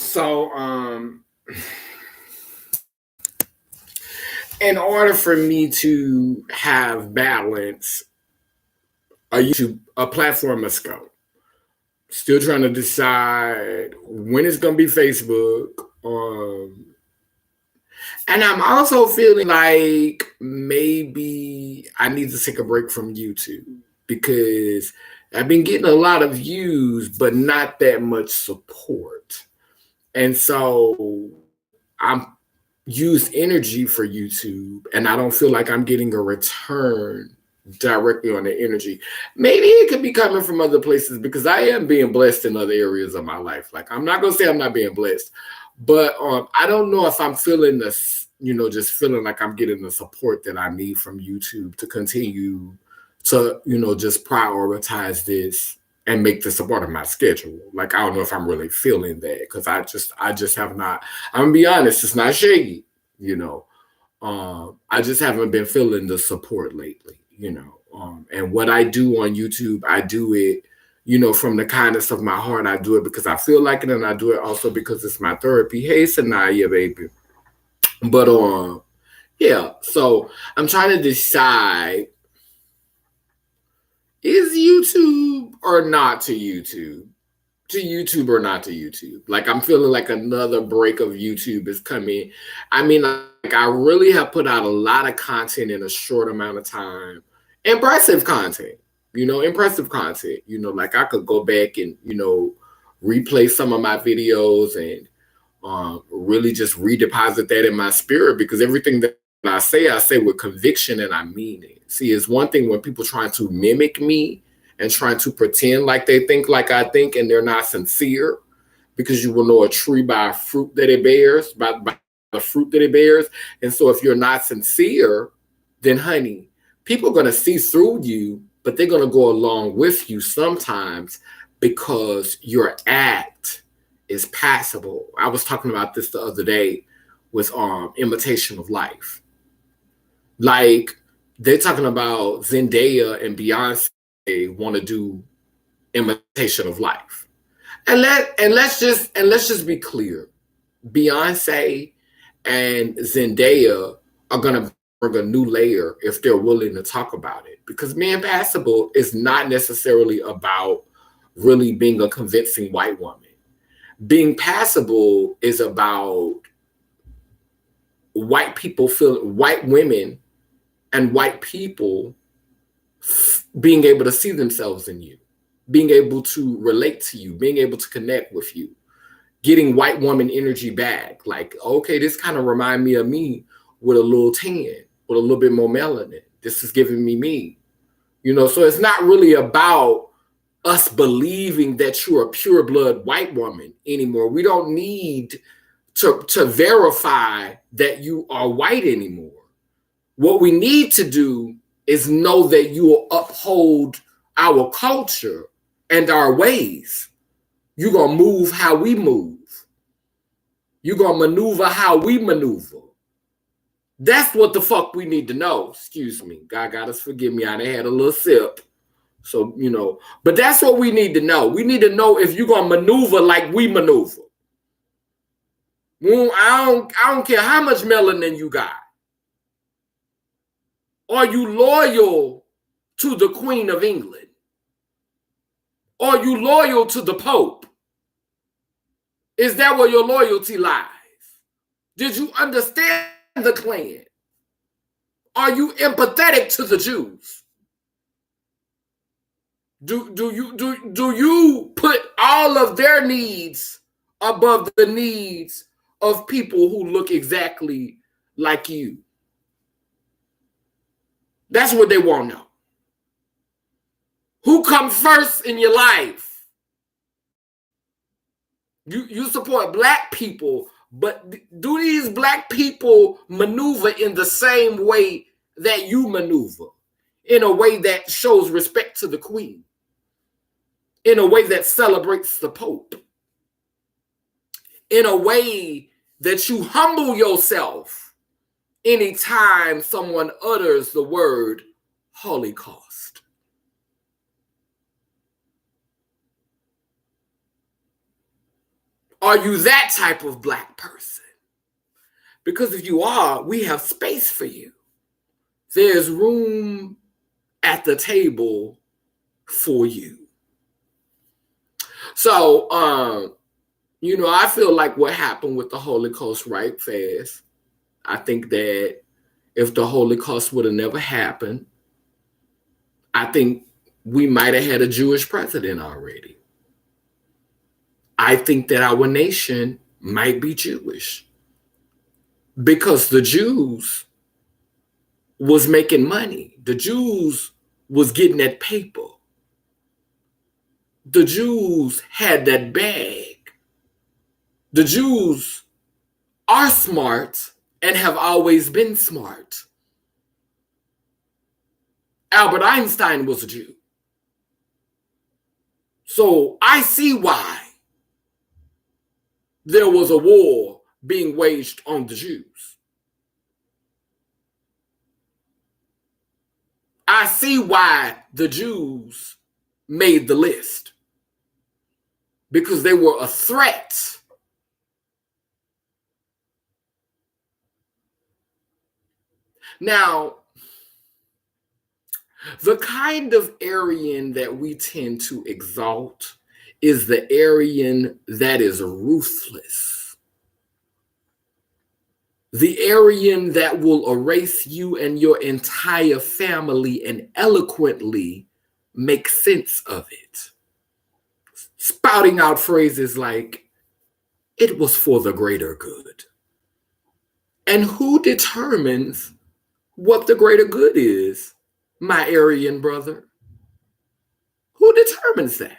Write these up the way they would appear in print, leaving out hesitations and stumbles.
So, in order for me to have balance, a platform must go. Still trying to decide when it's gonna be Facebook. And I'm also feeling like maybe I need to take a break from YouTube because I've been getting a lot of views, but not that much support. And so I'm use energy for YouTube and I don't feel like I'm getting a return directly on the energy. Maybe it could be coming from other places because I am being blessed in other areas of my life. Like I'm not gonna say I'm not being blessed, but I don't know if I'm feeling this, just feeling like I'm getting the support that I need from YouTube to continue to, just prioritize this and make this a part of my schedule. Like I don't know if I'm really feeling that because I just have not. I'm gonna be honest, it's not shady, you know. I just haven't been feeling the support lately, and what I do on YouTube, I do it, from the kindness of my heart. I do it because I feel like it, and I do it also because it's my therapy. Hey, Sanaya, baby. But yeah. So I'm trying to decide is YouTube or not to YouTube or not to YouTube. Like I'm feeling like another break of YouTube is coming. I mean, like I really have put out a lot of content in a short amount of time. Impressive content, impressive content. Like I could go back and, replay some of my videos and really just redeposit that in my spirit because everything that I say with conviction and I mean it. See, it's one thing when people trying to mimic me and trying to pretend like they think like I think and they're not sincere because you will know a tree by a fruit that it bears, by the fruit that it bears. And so if you're not sincere, then honey, people are going to see through you, but they're going to go along with you sometimes because your act is passable. I was talking about this the other day with Imitation of Life. Like they're talking about Zendaya and Beyonce want to do Imitation of Life. And let's just be clear. Beyonce and Zendaya are gonna bring a new layer if they're willing to talk about it. Because being passable is not necessarily about really being a convincing white woman. Being passable is about white women and white people being able to see themselves in you, being able to relate to you, being able to connect with you, getting white woman energy back. Like, okay, this kind of remind me of me with a little tan, with a little bit more melanin. This is giving me me. So it's not really about us believing that you're a pure blood white woman anymore. We don't need to verify that you are white anymore. What we need to do is know that you will uphold our culture and our ways. You're going to move how we move. You're going to maneuver how we maneuver. That's what the fuck we need to know. Excuse me. God got us, forgive me. I done had a little sip. So, but that's what we need to know. We need to know if you're going to maneuver like we maneuver. I don't care how much melanin you got. Are you loyal to the Queen of England? Are you loyal to the Pope? Is that where your loyalty lies? Did you understand the Klan? Are you empathetic to the Jews? Do you put all of their needs above the needs of people who look exactly like you? That's what they want to know. Who comes first in your life? You support black people, but do these black people maneuver in the same way that you maneuver? In a way that shows respect to the Queen? In a way that celebrates the Pope? In a way that you humble yourself anytime someone utters the word Holocaust? Are you that type of Black person? Because if you are, we have space for you. There's room at the table for you. So, I feel like what happened with the Holocaust right fast. I think that if the Holocaust would have never happened, I think we might have had a Jewish president already. I think that our nation might be Jewish because the Jews was making money. The Jews was getting that paper. The Jews had that bag. The Jews are smart and have always been smart. Albert Einstein was a Jew. So I see why there was a war being waged on the Jews. I see why the Jews made the list. Because they were a threat. Now, the kind of Aryan that we tend to exalt is the Aryan that is ruthless. The Aryan that will erase you and your entire family and eloquently make sense of it. Spouting out phrases like, it was for the greater good. And who determines what the greater good is, my Aryan brother? Who determines that?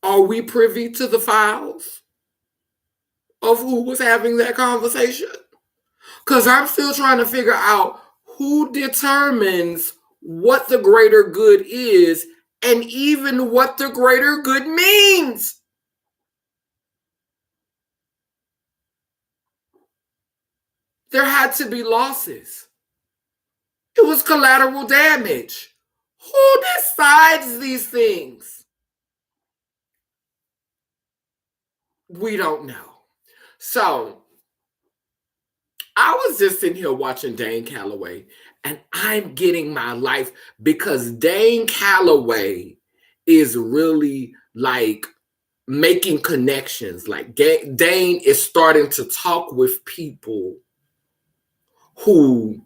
Are we privy to the files of who was having that conversation? Because I'm still trying to figure out who determines what the greater good is and even what the greater good means. There had to be losses. It was collateral damage. Who decides these things? We don't know. So I was just sitting here watching Dane Calloway, and I'm getting my life because Dane Calloway is really like making connections. Like Dane is starting to talk with people who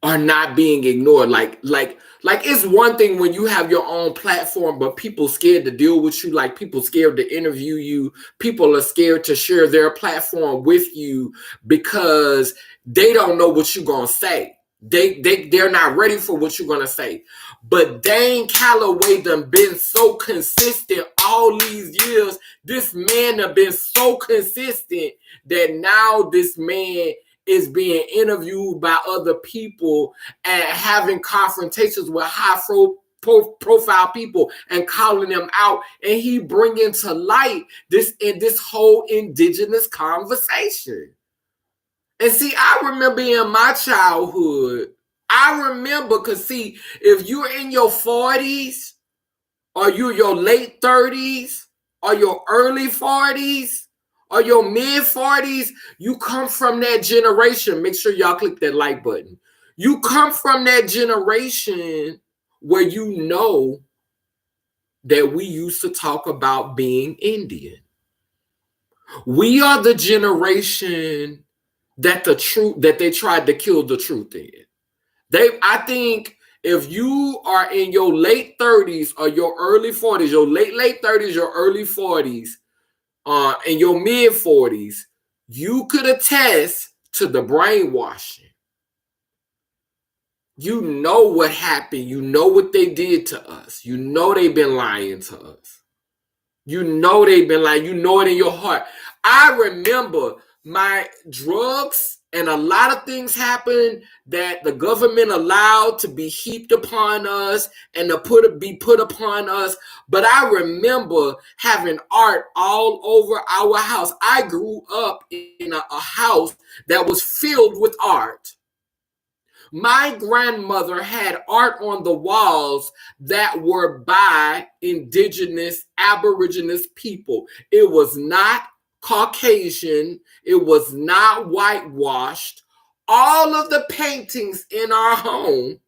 are not being ignored. Like it's one thing when you have your own platform, but people scared to deal with you. Like people scared to interview you. People are scared to share their platform with you because they don't know what you're gonna say. They're not ready for what you're gonna say. But Dane Calloway done been so consistent all these years. This man have been so consistent that now this man is being interviewed by other people and having confrontations with high profile people and calling them out, and he bringing to light this whole indigenous conversation. And see, I remember in my childhood, because see, if you're in your 40s or you're your late 30s or your early 40s or your mid 40s, you come from that generation. Make sure y'all click that like button. You come from that generation where you know that we used to talk about being Indian. We are the generation that they tried to kill the truth in. I think if you are in your late 30s or your early 40s, your late 30s, your early 40s, in your mid 40s, you could attest to the brainwashing. You know what happened. You know what they did to us. You know they've been lying to us. You know they've been lying. You know it in your heart. I remember my drugs and a lot of things happened that the government allowed to be heaped upon us and to be put upon us. But I remember having art all over our house. I grew up in a house that was filled with art. My grandmother had art on the walls that were by indigenous, aboriginous people. It was not Caucasian. It was not whitewashed. All of the paintings in our home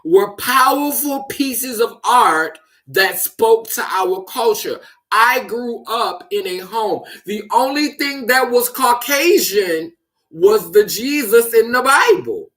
were powerful pieces of art that spoke to our culture. I grew up in a home. The only thing that was Caucasian was the Jesus in the Bible.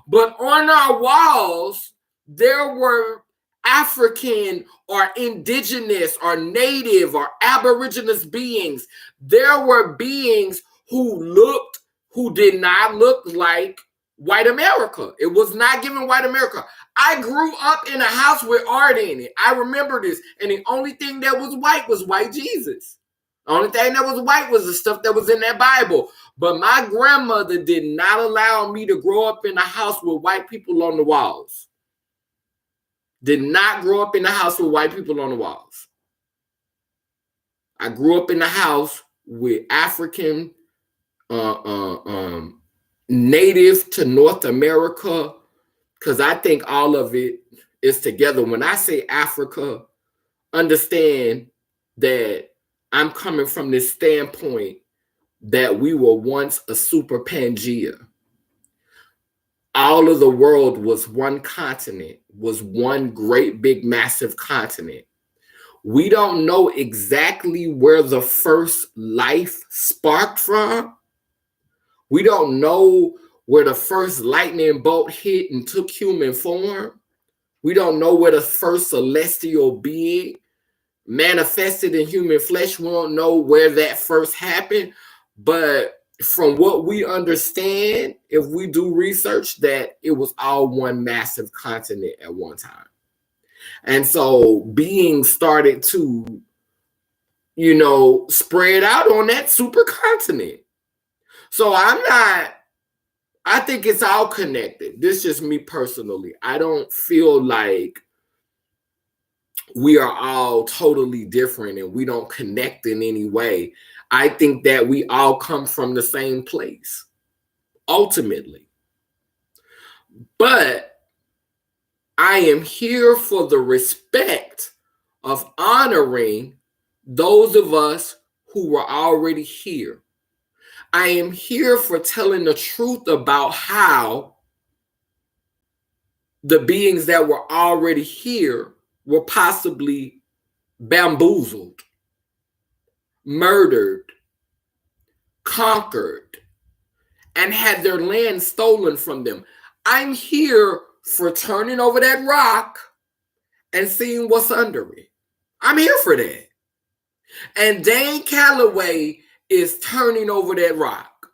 But on our walls, there were African or indigenous or native or aboriginous beings. There were beings who did not look like white America. It was not given white America. I grew up in a house with art in it. I remember this. And the only thing that was white Jesus. The only thing that was white was the stuff that was in that Bible. But my grandmother did not allow me to grow up in a house with white people on the walls. Did not grow up in a house with white people on the walls. I grew up in a house with African, native to North America, because I think all of it is together. When I say Africa, understand that I'm coming from this standpoint that we were once a super Pangea. All of the world was one continent, was one great big massive continent. We don't know exactly where the first life sparked from. We don't know where the first lightning bolt hit and took human form. We don't know where the first celestial being manifested in human flesh. We don't know where that first happened. But from what we understand, if we do research, that it was all one massive continent at one time. And so beings started to, spread out on that supercontinent. So I think it's all connected. This is just me personally. I don't feel like we are all totally different and we don't connect in any way. I think that we all come from the same place, ultimately. But I am here for the respect of honoring those of us who were already here. I am here for telling the truth about how the beings that were already here were possibly bamboozled, murdered, conquered, and had their land stolen from them. I'm here for turning over that rock and seeing what's under it. I'm here for that. And Dane Calloway is turning over that rock,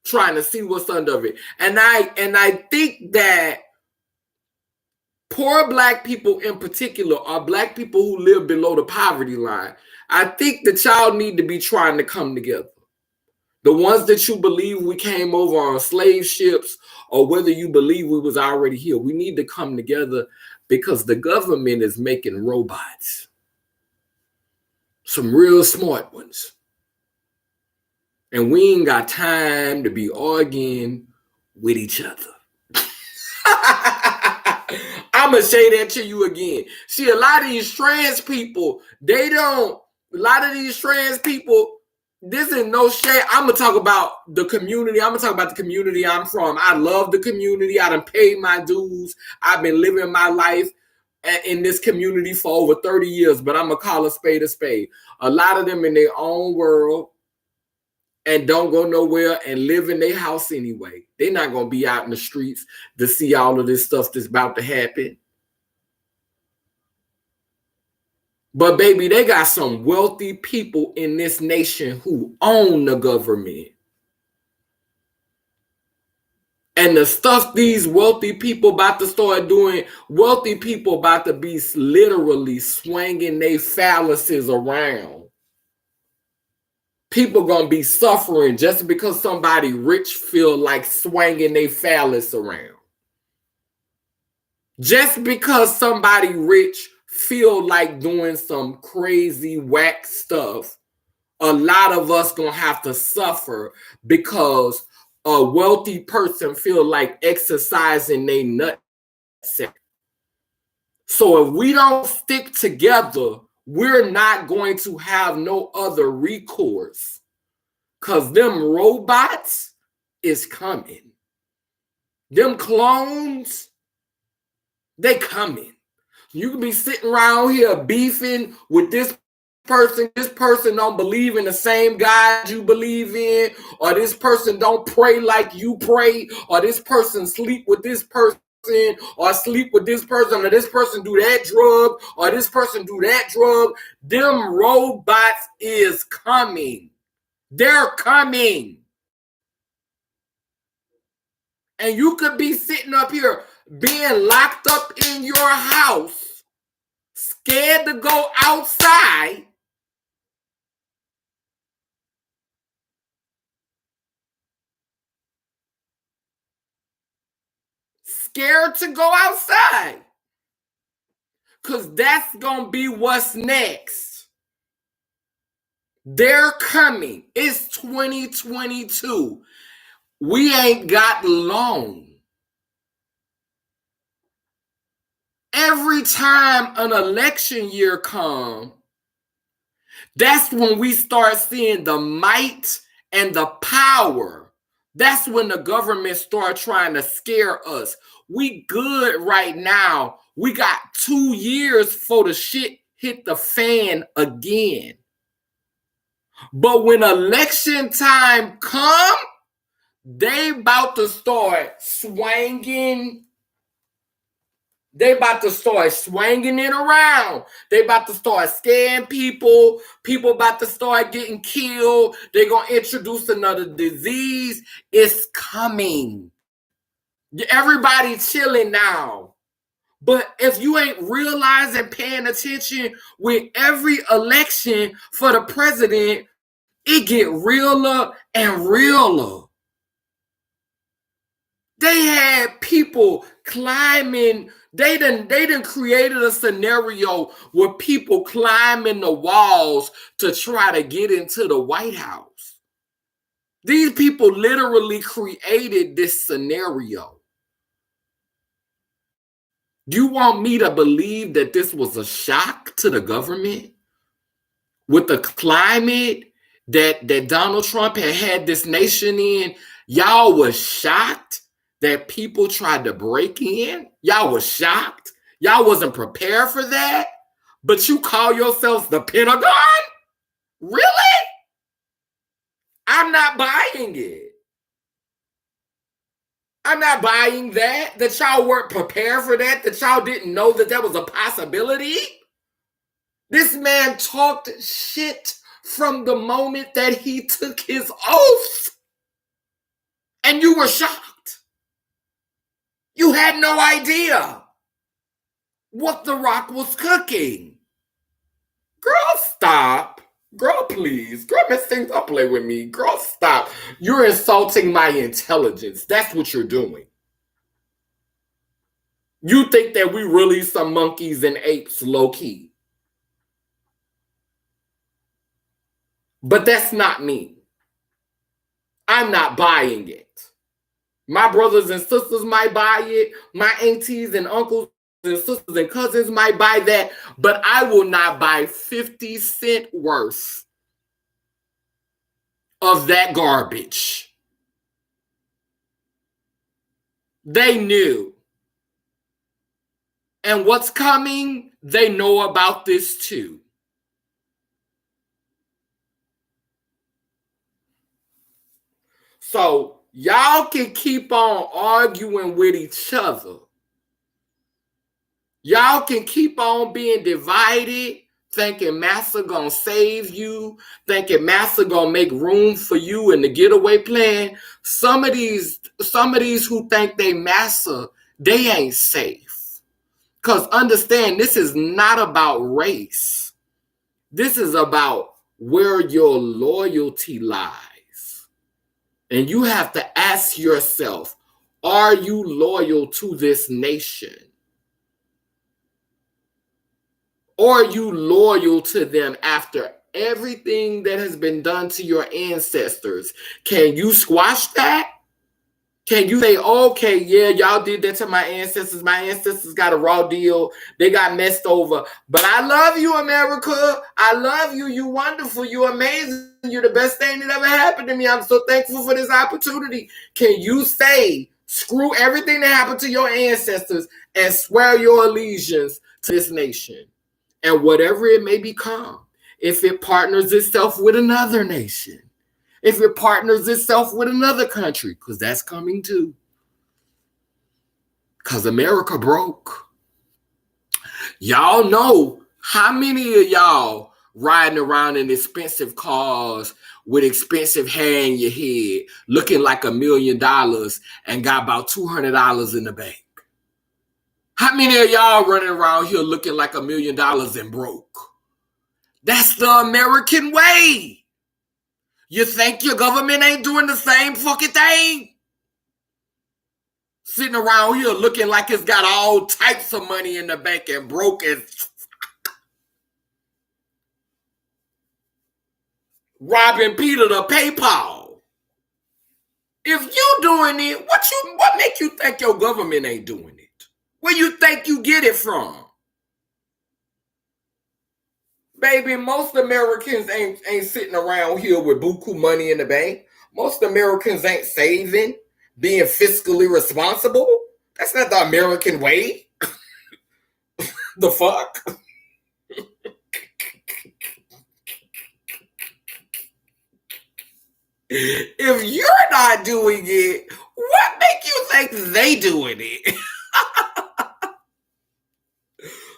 trying to see what's under it. And I think that poor Black people in particular are Black people who live below the poverty line. I think that y'all need to be trying to come together. The ones that you believe we came over on slave ships, or whether you believe we was already here, we need to come together because the government is making robots. Some real smart ones. And we ain't got time to be arguing with each other. I'm going to say that to you again. See, a lot of these trans people, this is no shade. I'm going to talk about the community. I'm going to talk about the community I'm from. I love the community. I done paid my dues. I've been living my life in this community for over 30 years, but I'm going to call a spade a spade. A lot of them in their own world and don't go nowhere and live in their house anyway. They're not going to be out in the streets to see all of this stuff that's about to happen. But baby, they got some wealthy people in this nation who own the government. And the stuff these wealthy people about to start doing, wealthy people about to be literally swinging their phalluses around. People gonna be suffering just because somebody rich feel like swinging their phallus around. Just because somebody rich feel like doing some crazy whack stuff, a lot of us gonna have to suffer because a wealthy person feel like exercising their nutsack. So if we don't stick together, we're not going to have no other recourse. Because them robots is coming. Them clones, they coming. You can be sitting around here beefing with this person don't believe in the same God you believe in, or this person don't pray like you pray, or this person sleep with this person, or sleep with this person, or this person do that drug, or this person do that drug. Them robots is coming. They're coming. And you could be sitting up here being locked up in your house, scared to go outside. Scared to go outside. Because that's going to be what's next. They're coming. It's 2022. We ain't got long. Every time an election year comes, that's when we start seeing the might and the power. That's when the government start trying to scare us. We good right now. We got 2 years for the shit hit the fan again. But when election time come, they about to start swinging. They about to start swinging it around. They about to start scaring people. People about to start getting killed. They're going to introduce another disease. It's coming. Everybody chilling now. But if you ain't realizing, paying attention, with every election for the president, it get realer and realer. They had people climbing. They done created a scenario where people climbing the walls to try to get into the White House. These people literally created this scenario. You want me to believe that this was a shock to the government? With the climate that Donald Trump had this nation in, y'all was shocked that people tried to break in? Y'all was shocked? Y'all wasn't prepared for that? But you call yourselves the Pentagon? Really? I'm not buying it. I'm not buying that y'all weren't prepared for that y'all didn't know that was a possibility. This man talked shit from the moment that he took his oath. And you were shocked. You had no idea what The Rock was cooking. Girl, stop. Girl, please. Girl, Miss Thing, don't play with me. Girl, stop. You're insulting my intelligence. That's what you're doing. You think that we really some monkeys and apes low-key. But that's not me. I'm not buying it. My brothers and sisters might buy it. My aunties and uncles and sisters and cousins might buy that. But I will not buy 50 cents worth of that garbage. They knew. And what's coming, they know about this too. So y'all can keep on arguing with each other. Y'all can keep on being divided, thinking Massa gonna save you, thinking Massa gonna make room for you in the getaway plan. Some of these who think they Massa, they ain't safe. Because understand, this is not about race. This is about where your loyalty lies. And you have to ask yourself, are you loyal to this nation? Or are you loyal to them after everything that has been done to your ancestors? Can you squash that? Can you say, okay, yeah, y'all did that to my ancestors. My ancestors got a raw deal. They got messed over. But I love you, America. I love you. You wonderful. You amazing. You're the best thing that ever happened to me. I'm so thankful for this opportunity. Can you say, screw everything that happened to your ancestors and swear your allegiance to this nation and whatever it may become, if it partners itself with another nation, if it partners itself with another country, because that's coming too. Because America broke. Y'all know how many of y'all riding around in expensive cars with expensive hair in your head, looking like $1 million and got about $200 in the bank? How many of y'all running around here looking like $1 million and broke? That's the American way. You think your government ain't doing the same fucking thing? Sitting around here looking like it's got all types of money in the bank and broke as robbing Peter to pay Paul. If you doing it, what make you think your government ain't doing it? Where you think you get it from? Baby, most Americans ain't sitting around here with buku money in the bank. Most Americans ain't saving, being fiscally responsible. That's not the American way. The fuck? If you're not doing it, what make you think they doing it?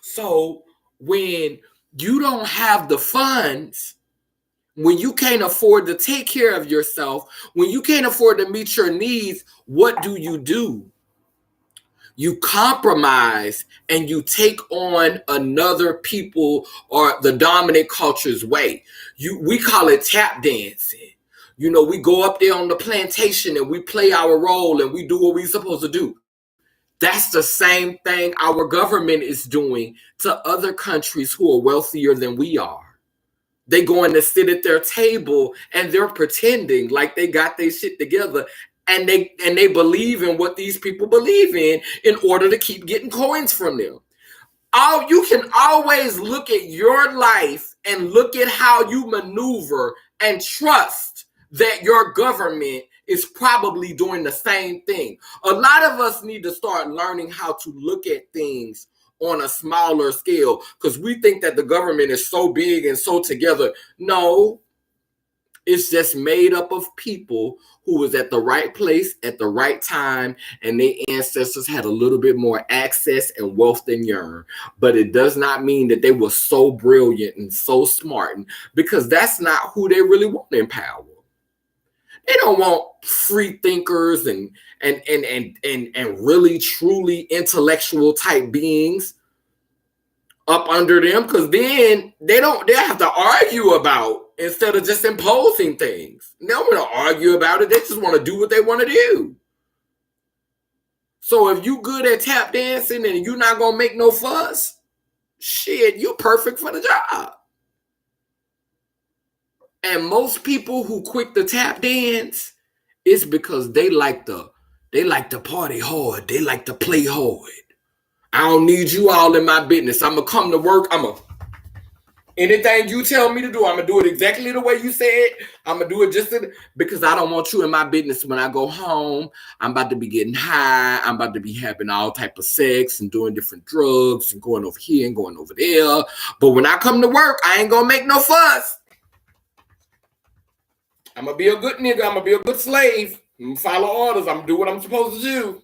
So when you don't have the funds, when you can't afford to take care of yourself, when you can't afford to meet your needs, what do? You compromise and you take on another people or the dominant culture's way. We call it tap dancing. You know, we go up there on the plantation and we play our role and we do what we're supposed to do. That's the same thing our government is doing to other countries who are wealthier than we are. They going to sit at their table and they're pretending like they got their shit together, and they believe in what these people believe in order to keep getting coins from them. You can always look at your life and look at how you maneuver and trust that your government is probably doing the same thing. A lot of us need to start learning how to look at things on a smaller scale because we think that the government is so big and so together. No, it's just made up of people who was at the right place at the right time, and their ancestors had a little bit more access and wealth than yours. But it does not mean that they were so brilliant and so smart, because that's not who they really want in power. They don't want free thinkers and really truly intellectual type beings up under them, because then they have to argue about instead of just imposing things. They don't want to argue about it. They just want to do what they want to do. So if you good at tap dancing and you're not going to make no fuss, shit, you're perfect for the job. And most people who quit the tap dance is because they like to party hard. They like to play hard. I don't need you all in my business. I'm going to come to work. Anything you tell me to do, I'm going to do it exactly the way you said. I'm going to do it just because I don't want you in my business. When I go home, I'm about to be getting high. I'm about to be having all type of sex and doing different drugs and going over here and going over there. But when I come to work, I ain't going to make no fuss. I'm going to be a good nigga. I'm going to be a good slave. I'm going to follow orders. I'm going to do what I'm supposed to do.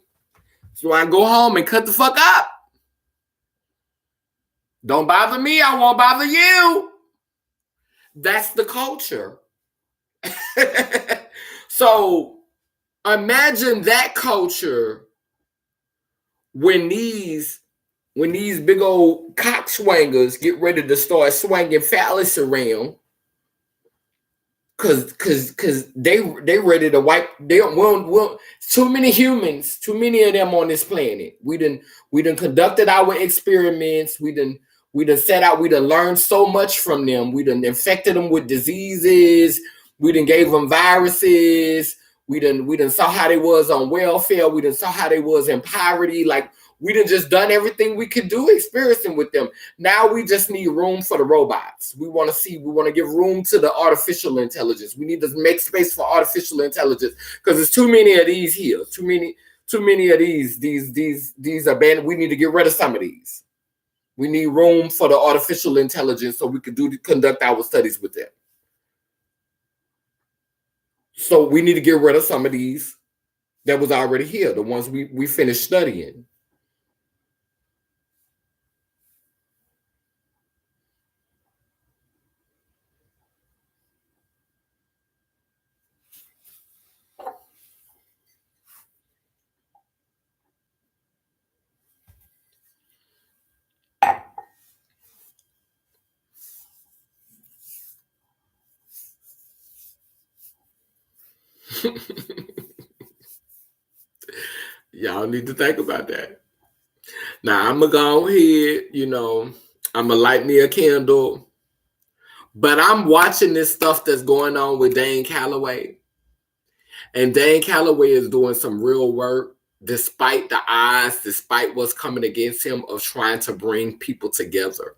So I can go home and cut the fuck up. Don't bother me. I won't bother you. That's the culture. So imagine that culture when these big old cockswangers get ready to start swinging phallus around. Cause they ready to wipe. They don't too many humans, too many of them on this planet. We done conducted our experiments. We done set out. We done learned so much from them. We done infected them with diseases. We done gave them viruses. We didn't saw how they was on welfare. We didn't saw how they was in poverty. Like we done just done everything we could do experiencing with them. Now we just need room for the robots. We want to give room to the artificial intelligence. We need to make space for artificial intelligence because there's too many of these here. Too many of these are banned. We need to get rid of some of these. We need room for the artificial intelligence so we could conduct our studies with them. So we need to get rid of some of these that was already here, the ones we finished studying. Y'all need to think about that. Now I'm gonna go ahead, I'm gonna light me a candle, but I'm watching this stuff that's going on with Dane Calloway, and Dane Calloway is doing some real work, despite the odds, despite what's coming against him, of trying to bring people together,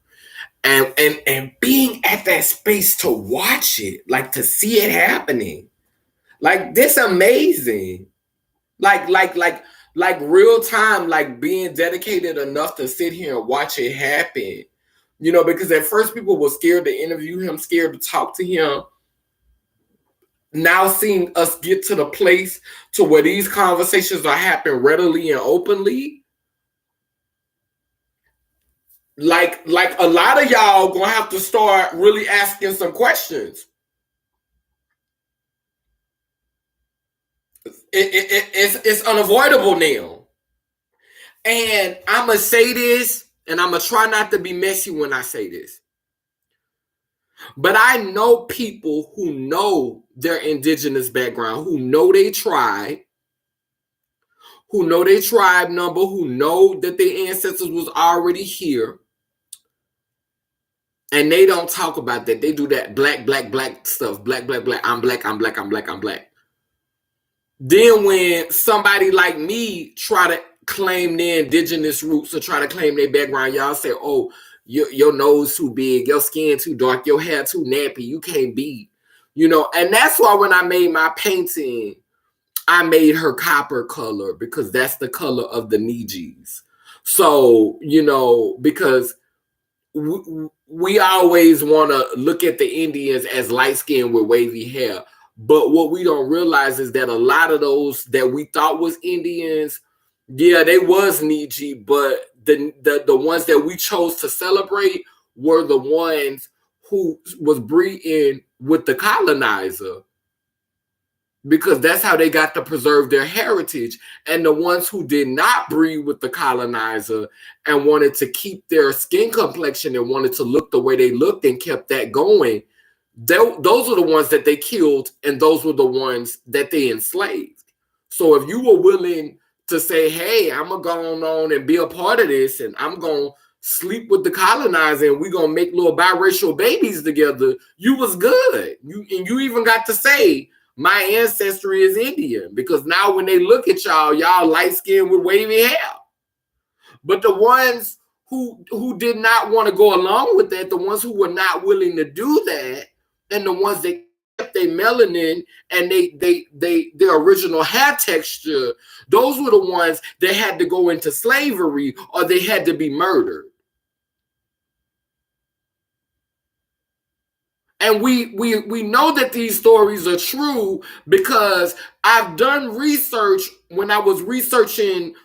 and being at that space to watch it, like to see it happening, like this amazing, like real time, like being dedicated enough to sit here and watch it happen. Because at first people were scared to interview him, scared to talk to him. Now seeing us get to the place to where these conversations are happening readily and openly, like a lot of y'all gonna have to start really asking some questions. It's unavoidable now. And I'm going to say this, and I'm going to try not to be messy when I say this. But I know people who know their indigenous background, who know they tribe, who know their tribe number, who know that their ancestors was already here. And they don't talk about that. They do that black stuff. Black. I'm black. Then when somebody like me try to claim their indigenous roots or try to claim their background, y'all say, oh, your nose too big, your skin too dark, your hair too nappy, you can't be, and that's why when I made my painting, I made her copper color, because that's the color of the Nijis. So, because we always want to look at the Indians as light skinned with wavy hair. But what we don't realize is that a lot of those that we thought was Indians, yeah, they was Niji, but the ones that we chose to celebrate were the ones who was breeding with the colonizer, because that's how they got to preserve their heritage. And the ones who did not breed with the colonizer and wanted to keep their skin complexion and wanted to look the way they looked and kept that going, those are the ones that they killed, and those were the ones that they enslaved. So if you were willing to say, hey, I'm going to go on and be a part of this, and I'm going to sleep with the colonizer, and we're going to make little biracial babies together, you was good. You even got to say, my ancestry is Indian, because now when they look at y'all light-skinned with wavy hair. But the ones who did not want to go along with that, the ones who were not willing to do that, and the ones that kept their melanin and their original hair texture, those were the ones that had to go into slavery or they had to be murdered. And we know that these stories are true because I've done research. When I was researching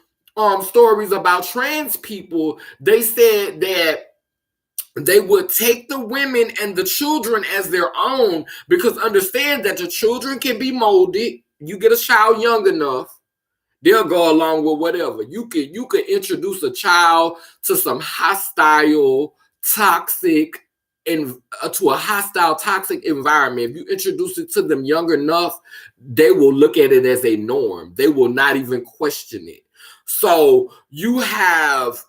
stories about trans people, they said that they would take the women and the children as their own, because understand that the children can be molded. You get a child young enough, they'll go along with whatever. You could introduce a child to some hostile, toxic, to a hostile, toxic environment. If you introduce it to them young enough, they will look at it as a norm. They will not even question it. So you have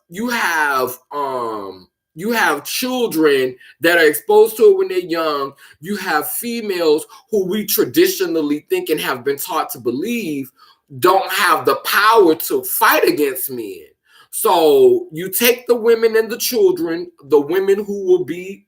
You have children that are exposed to it when they're young. You have females who we traditionally think and have been taught to believe don't have the power to fight against men. So you take the women and the children, the women who will be,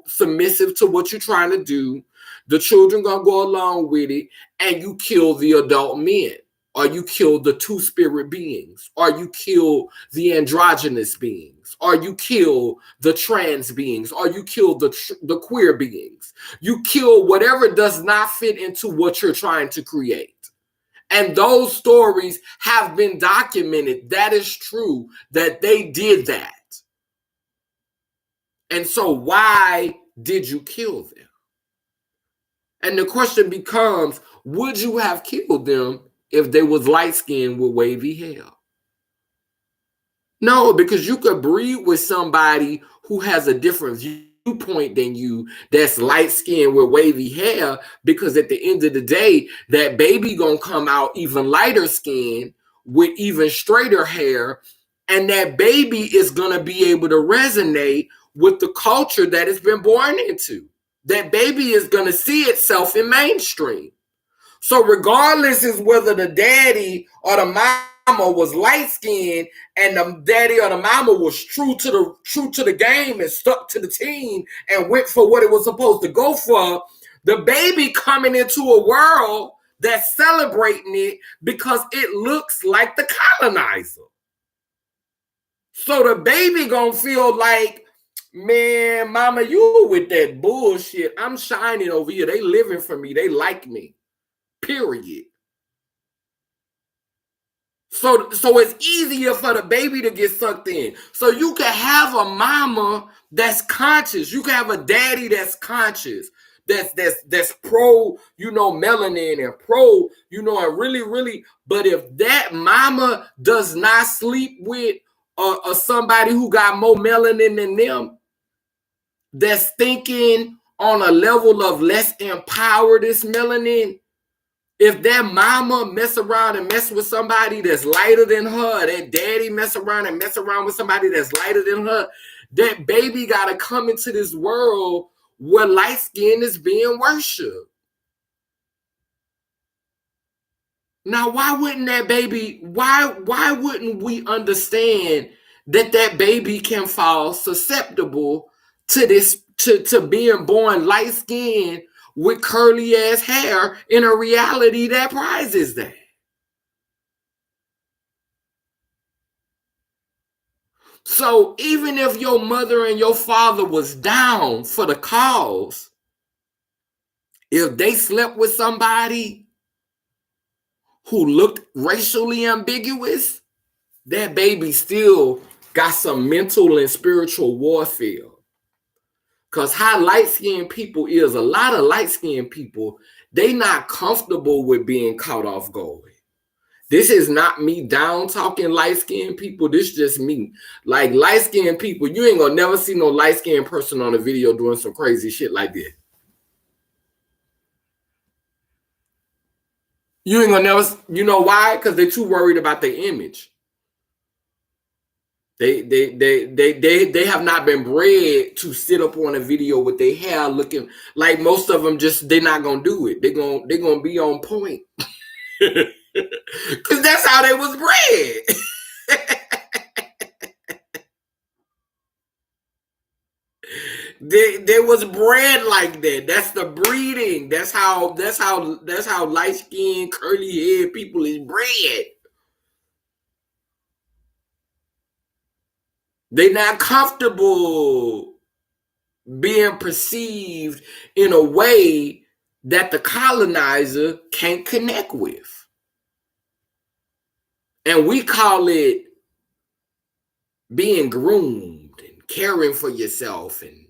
submissive to what you're trying to do. The children gonna go along with it, and you kill the adult men, or you kill the two-spirit beings, or you kill the androgynous beings, or you kill the trans beings, or you kill the queer beings. You kill whatever does not fit into what you're trying to create. And those stories have been documented. That is true, that they did that. And so why did you kill them? And the question becomes, would you have killed them if they was light-skinned with wavy hair? No, because you could breed with somebody who has a different viewpoint than you, that's light-skinned with wavy hair, because at the end of the day, that baby gonna come out even lighter skinned with even straighter hair, and that baby is gonna be able to resonate with the culture that it's been born into. That baby is gonna see itself in mainstream. So regardless is whether the daddy or the mama was light skinned and the daddy or the mama was true to the game and stuck to the team and went for what it was supposed to go for, the baby coming into a world that's celebrating it because it looks like the colonizer. So the baby gonna feel like, man, mama, you with that bullshit. I'm shining over here. They living for me. They like me. Period. So it's easier for the baby to get sucked in. So you can have a mama that's conscious. You can have a daddy that's conscious. That's pro, melanin and pro, and really. But if that mama does not sleep with somebody who got more melanin than them, that's thinking on a level of less empowered this melanin, if that mama mess around and mess with somebody that's lighter than her, that daddy mess around and mess around with somebody that's lighter than her, that baby got to come into this world where light skin is being worshipped. Now, why wouldn't that baby, why wouldn't we understand that baby can fall susceptible to this, to being born light skinned with curly ass hair in a reality that prizes that? So even if your mother and your father was down for the cause, if they slept with somebody who looked racially ambiguous, that baby still got some mental and spiritual warfare. Because how light-skinned people is, a lot of light-skinned people, they not comfortable with being caught off guard. This is not me down talking light-skinned people. This is just me. Like, light-skinned people, you ain't gonna never see no light-skinned person on a video doing some crazy shit like this. You ain't gonna never, you know why? Because they're too worried about their image. They have not been bred to sit up on a video with their hair looking like, most of them just, they're not gonna do it. They're gonna be on point. Because that's how they was bred. They was bred like that. That's the breeding. That's how light-skinned, curly-haired people is bred. They're not comfortable being perceived in a way that the colonizer can't connect with. And we call it being groomed and caring for yourself, and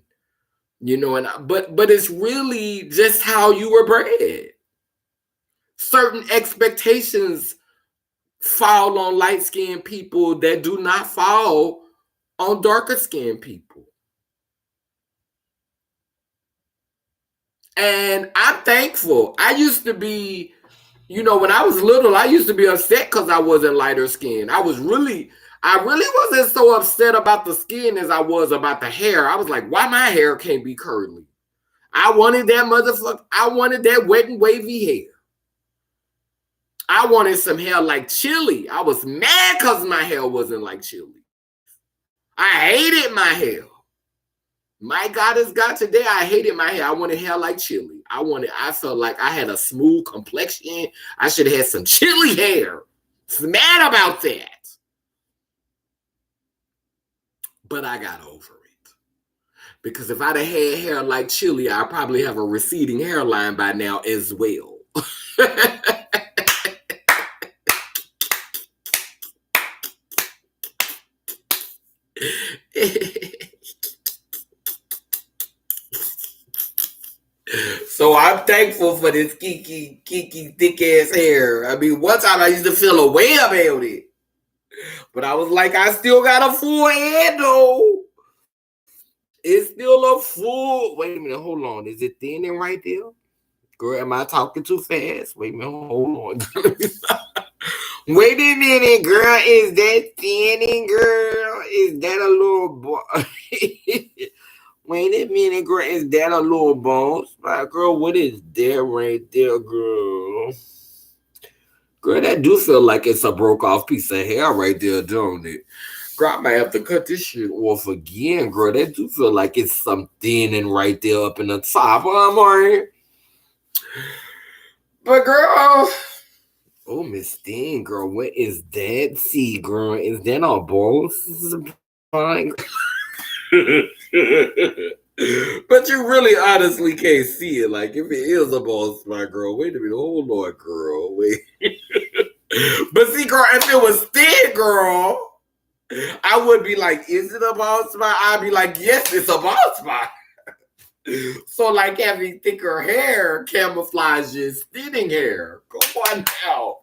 but it's really just how you were bred. Certain expectations fall on light-skinned people that do not fall on darker-skinned people. And I'm thankful. I used to be, when I was little, I used to be upset because I wasn't lighter skinned. I was really I really wasn't so upset about the skin as I was about the hair. I was like, why my hair can't be curly? I wanted that motherfucker. I wanted that wet and wavy hair. I wanted some hair like Chili. I was mad because my hair wasn't like Chili. I hated my hair. My God is God today. I hated my hair. I wanted hair like Chili. I felt like I had a smooth complexion. I should have had some Chili hair. I was mad about that. But I got over it. Because if I'd have had hair like Chili, I'd probably have a receding hairline by now as well. So I'm thankful for this kiki thick ass hair. I mean, one time I used to feel a way about it. But I was like, I still got a full head though. It's still a full. Wait a minute, hold on. Is it thinning right there? Girl, am I talking too fast? Wait a minute, hold on. Wait a minute, girl. Is that thinning, girl? Is that a little boy? Wait a minute, girl. Is that a little bone spot, girl? What is that right there, girl? Girl, that do feel like it's a broke off piece of hair right there, don't it? Girl, I might have to cut this shit off again, girl. That do feel like it's some thinning right there up in the top. Right? But girl, oh, Miss Thing, girl, what is that? See, girl, is that a ball spine? But you really honestly can't see it. Like, if it is a ball spot, girl, wait a minute, hold on, girl, wait. But see, girl, if it was thin, girl, I would be like, is it a bald spot? I'd be like, yes, it's a bald spot. So, like, having thicker hair camouflages thinning hair. Come on now.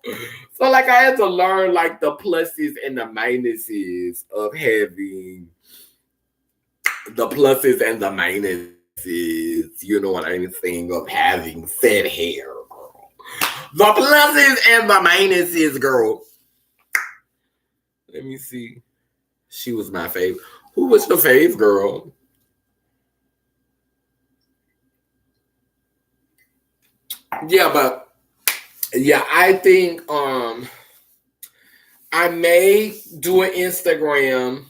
So, like, I had to learn, like, the pluses and the minuses of having the pluses and the minuses, you know what I'm saying, of having fat hair, girl. The pluses and the minuses, girl. Let me see. She was my fave. Who was your fave, girl? Yeah, but yeah, I think I may do an Instagram.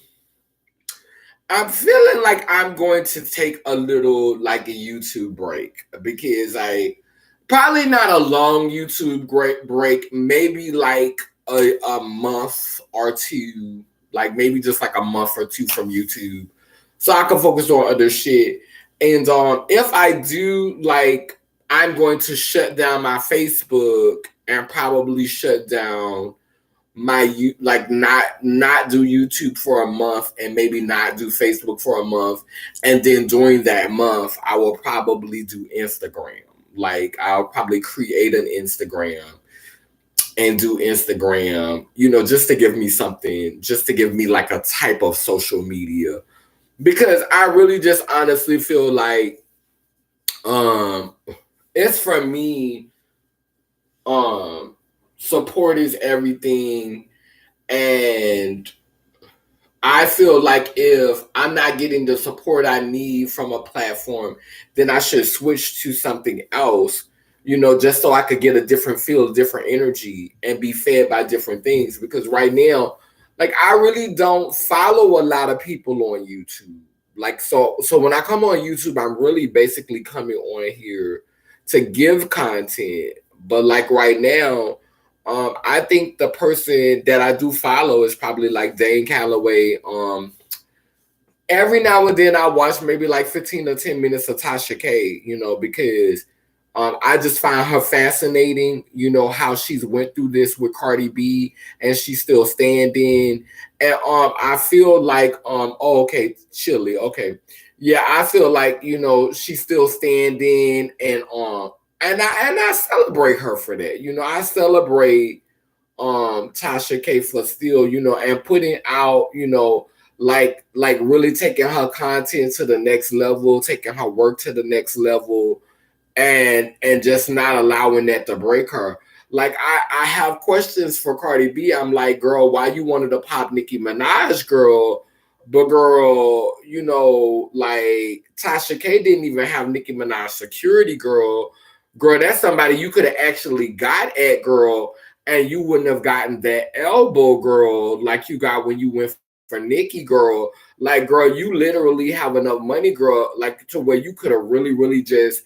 I'm feeling like I'm going to take a little like a YouTube break because I probably not a long YouTube break, maybe like a month or two, like maybe just like a month or two from YouTube, so I can focus on other shit. And if I do, like, I'm going to shut down my Facebook and probably shut down my like not do YouTube for a month and maybe not do Facebook for a month, and then during that month I will probably do Instagram. Like, I'll probably create an Instagram and do Instagram, you know, just to give me something, just to give me like a type of social media, because I really just honestly feel like it's for me, support is everything. And I feel like if I'm not getting the support I need from a platform, then I should switch to something else, you know, just so I could get a different feel, different energy, and be fed by different things. Because right now, like, I really don't follow a lot of people on YouTube. Like, so when I come on YouTube, I'm really basically coming on here to give content. But like right now, I think the person that I do follow is probably like Dane, Calloway. Every now and then I watch maybe like 15 or 10 minutes of Tasha K, you know, because I just find her fascinating, you know, how she's went through this with Cardi B and she's still standing. And I feel like, oh, okay, Chili, okay. Yeah, I feel like, you know, she's still standing, and I celebrate her for that. You know, I celebrate Tasha K for still, you know, and putting out, you know, like really taking her content to the next level, taking her work to the next level, and just not allowing that to break her. Like I have questions for Cardi B. I'm like, girl, why you wanted to pop Nicki Minaj, girl? But girl, like Tasha K didn't even have Nicki Minaj security, girl. Girl, that's somebody you could have actually got at, girl, and you wouldn't have gotten that elbow, girl, like you got when you went for Nicki, girl. Like, girl, you literally have enough money, girl, like to where you could have really, really just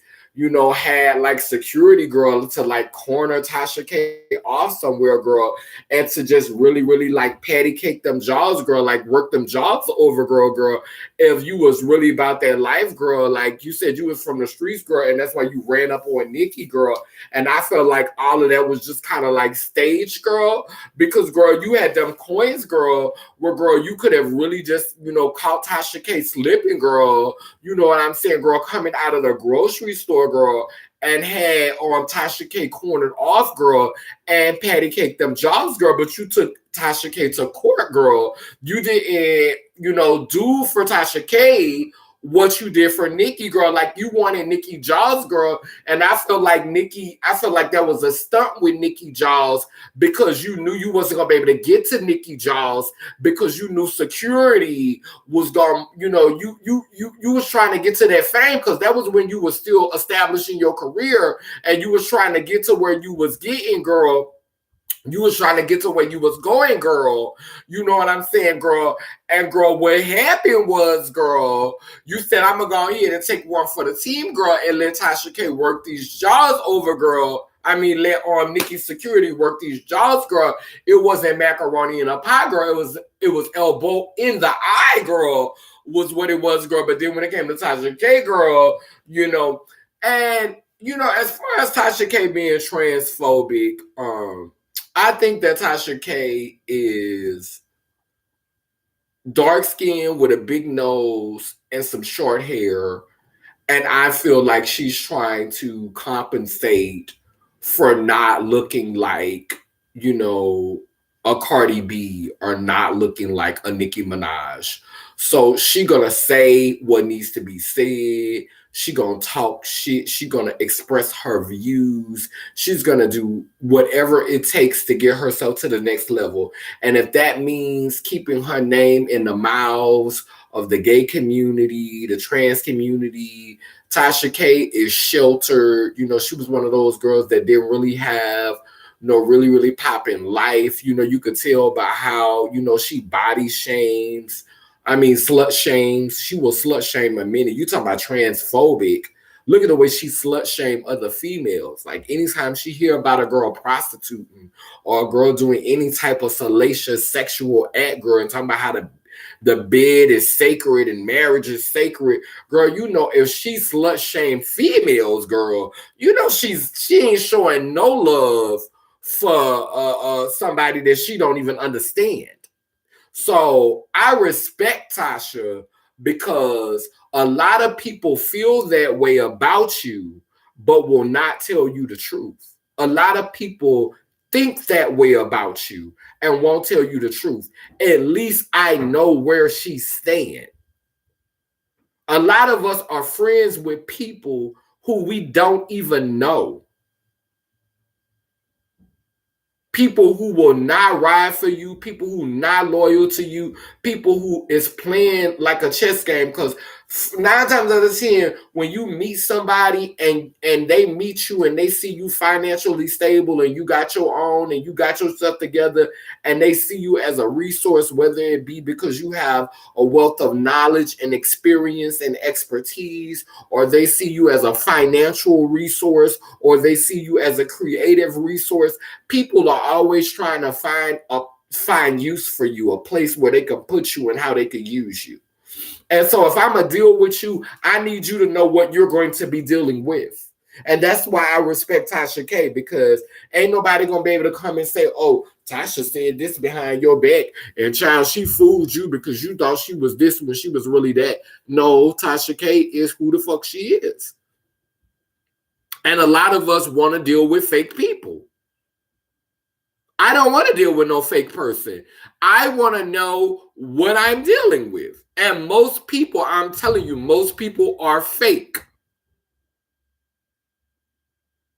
had like security, girl, to like corner Tasha K off somewhere, girl, and to just really, really like patty cake them jobs, girl, like work them jobs over, girl. If you was really about that life, girl, like you said, you was from the streets, girl, and that's why you ran up on Nicki, girl. And I felt like all of that was just kind of like staged, girl, because, girl, you had them coins, girl, where, girl, you could have really just, caught Tasha K slipping, girl. You know what I'm saying, girl, coming out of the grocery store, girl, and had Tasha K cornered off, girl, and patty cake them jobs, girl. But you took Tasha K to court, girl. You didn't, do for Tasha K what you did for Nicki, girl. Like you wanted Nicki Jaws, girl. And I feel like that was a stunt with Nicki Jaws because you knew you wasn't gonna be able to get to Nicki Jaws because you knew security was going, you was trying to get to that fame because that was when you was still establishing your career and you was trying to get to where you was getting, girl. You was trying to get to where you was going, girl. You know what I'm saying, girl? And girl, what happened was, girl, you said I'm gonna go ahead and take one for the team, girl, and let Tasha K work these jobs over, girl. I mean, let Nicki Security work these jobs, girl. It wasn't macaroni in a pie, girl. It was elbow in the eye, girl. Was what it was, girl. But then when it came to Tasha K, girl, and as far as Tasha K being transphobic, I think that Tasha K is dark skinned with a big nose and some short hair. And I feel like she's trying to compensate for not looking like, a Cardi B or not looking like a Nicki Minaj. So she gonna say what needs to be said. She gonna talk shit. She gonna express her views. She's gonna do whatever it takes to get herself to the next level. And if that means keeping her name in the mouths of the gay community, the trans community, Tasha K is sheltered. She was one of those girls that didn't really have really, really popping life. You could tell by how, she body shames. I mean, slut shames. She will slut shame a minute. You talking about transphobic. Look at the way she slut shame other females. Like anytime she hear about a girl prostituting or a girl doing any type of salacious sexual act, girl, and talking about how the bed is sacred and marriage is sacred, girl, if she slut shame females, girl, she ain't showing no love for somebody that she don't even understand. So I respect Tasha because a lot of people feel that way about you, but will not tell you the truth. A lot of people think that way about you and won't tell you the truth. At least I know where she stands. A lot of us are friends with people who we don't even know. People who will not ride for you, people who not loyal to you, people who is playing like a chess game. Because 9 times out of 10, when you meet somebody and they meet you and they see you financially stable and you got your own and you got your stuff together and they see you as a resource, whether it be because you have a wealth of knowledge and experience and expertise, or they see you as a financial resource, or they see you as a creative resource, people are always trying to find use for you, a place where they can put you and how they can use you. And so if I'm going to deal with you, I need you to know what you're going to be dealing with. And that's why I respect Tasha K, because ain't nobody going to be able to come and say, oh, Tasha said this behind your back and child, she fooled you because you thought she was this when she was really that. No, Tasha K is who the fuck she is. And a lot of us want to deal with fake people. I don't want to deal with no fake person. I want to know what I'm dealing with. And most people, I'm telling you, most people are fake.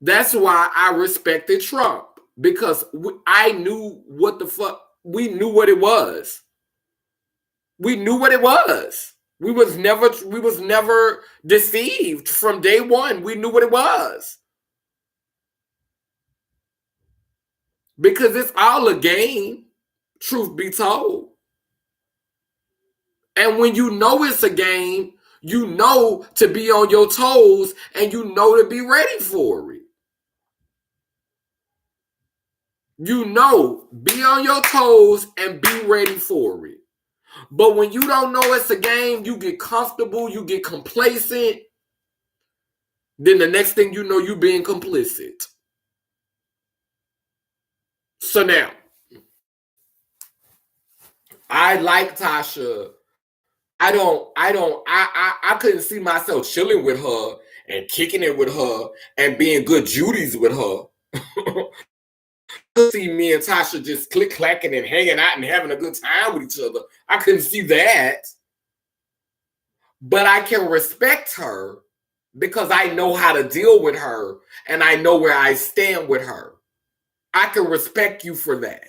That's why I respected Trump. because I knew what the fuck, we knew what it was. We knew what it was. We was never deceived from day one. We knew what it was. Because it's all a game, truth be told. And when you know it's a game, you know to be on your toes and you know to be ready for it. You know, be on your toes and be ready for it. But when you don't know it's a game, you get comfortable, you get complacent. Then the next thing you know, you being complicit. So now, I like Tasha. I couldn't see myself chilling with her and kicking it with her and being good Judies with her. See me and Tasha just click clacking and hanging out and having a good time with each other. I couldn't see that. But I can respect her because I know how to deal with her and I know where I stand with her. I can respect you for that.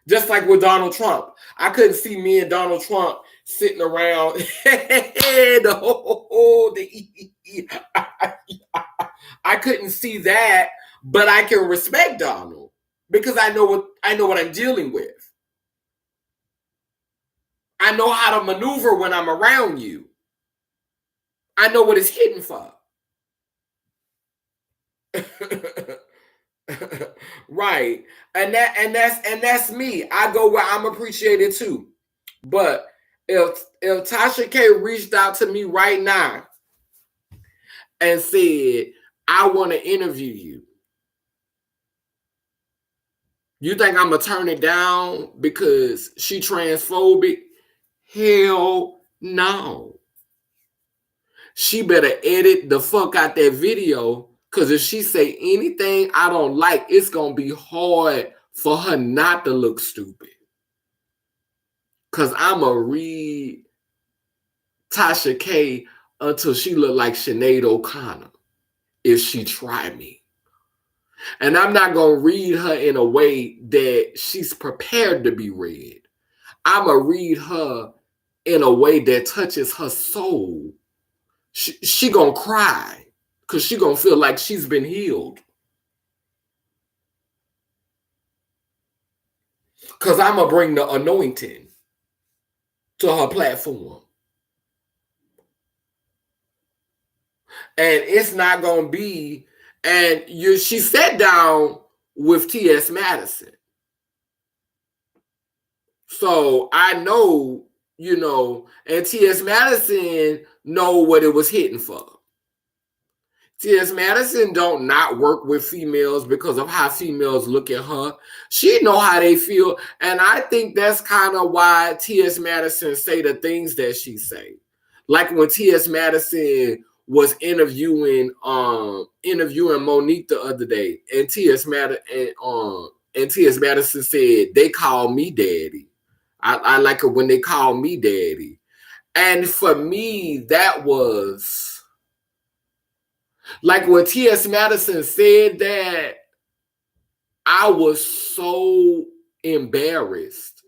Just like with Donald Trump. I couldn't see me and Donald Trump sitting around. I couldn't see that, but I can respect Donald because I know what I'm dealing with. I know how to maneuver when I'm around you. I know what it's hitting for. Right. And that's me. I go where I'm appreciated too. But if Tasha K reached out to me right now and said, I want to interview you, you think I'm gonna turn it down because she transphobic? Hell no. She better edit the fuck out that video, because if she say anything I don't like, it's gonna be hard for her not to look stupid. Because I'ma read Tasha K until she look like Sinead O'Connor if she try me. And I'm not gonna read her in a way that she's prepared to be read. I'ma read her in a way that touches her soul. She gonna cry because she gonna feel like she's been healed. Because I'm gonna bring the anointing to her platform. And it's not gonna be, and she sat down with T.S. Madison. So I know, and T.S. Madison know what it was hitting for. T.S. Madison don't not work with females because of how females look at her. She know how they feel. And I think that's kind of why T.S. Madison say the things that she say. Like when T.S. Madison was interviewing Monique the other day, and T.S. Madison said, they call me daddy. I like it when they call me daddy. And for me, that was like when T.S. Madison said that, I was so embarrassed.